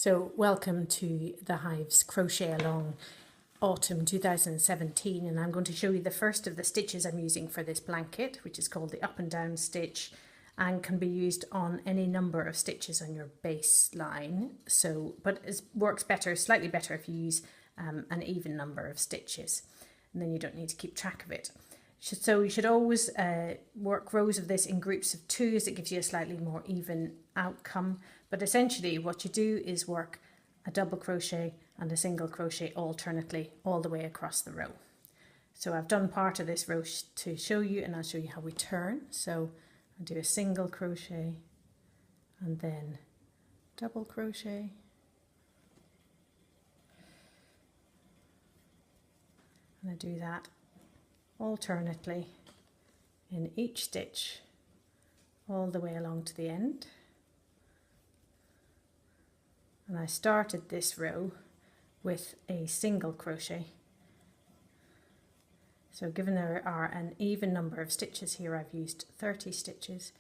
So welcome to the Hive's Crochet Along Autumn 2017, and I'm going to show you the first of the stitches I'm using for this blanket, which is called the up and down stitch and can be used on any number of stitches on your base line. But it works better, slightly better if you use an even number of stitches, and then you don't need to keep track of it. So you should always work rows of this in groups of 2, as it gives you a slightly more even outcome. But essentially what you do is work a double crochet and a single crochet alternately all the way across the row. So I've done part of this row to show you, and I'll show you how we turn. So I do a single crochet and then double crochet, and I do that alternately in each stitch all the way along to the end. And I started this row with a single crochet. So given there are an even number of stitches here, I've used 30 stitches,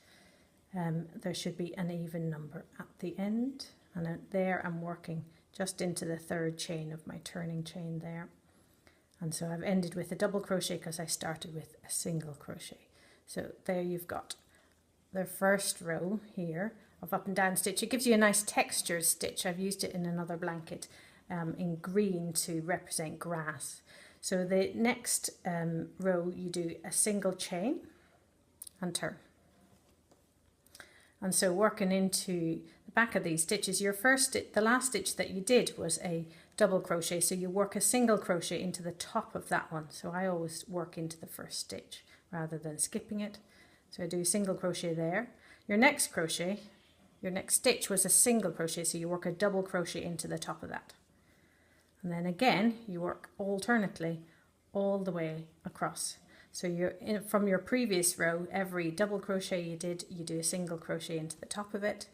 there should be an even number at the end, and there I'm working just into the 3rd chain of my turning chain there. And so I've ended with a double crochet because I started with a single crochet. So there you've got the first row here of up and down stitch. It gives you a nice textured stitch. I've used it in another blanket in green to represent grass. So the next row you do a single chain and turn. And so working into the back of these stitches, the last stitch that you did was a double crochet, so you work a single crochet into the top of that one. So I always work into the first stitch rather than skipping it. So I do a single crochet there. Your next stitch was a single crochet, so you work a double crochet into the top of that. And then again, you work alternately all the way across. So from your previous row, every double crochet you do a single crochet into the top of it.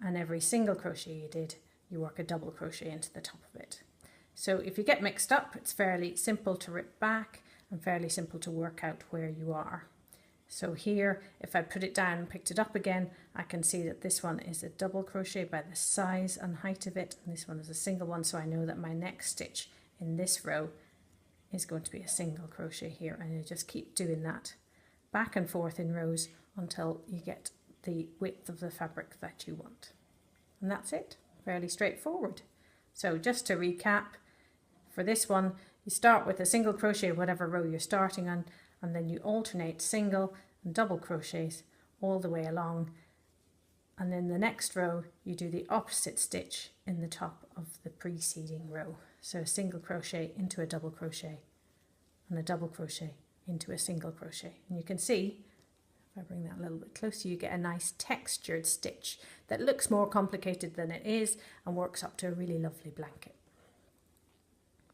And every single crochet you did, you work a double crochet into the top of it. So if you get mixed up, it's fairly simple to rip back and fairly simple to work out where you are. So here, if I put it down and picked it up again, I can see that this one is a double crochet by the size and height of it, and this one is a single one, so I know that my next stitch in this row is going to be a single crochet here, and you just keep doing that back and forth in rows until you get the width of the fabric that you want. And that's it, fairly straightforward. So just to recap, for this one, you start with a single crochet whatever row you're starting on, and then you alternate single and double crochets all the way along, and then the next row you do the opposite stitch in the top of the preceding row. So a single crochet into a double crochet and a double crochet into a single crochet, and you can see, if I bring that a little bit closer, you get a nice textured stitch that looks more complicated than it is and works up to a really lovely blanket.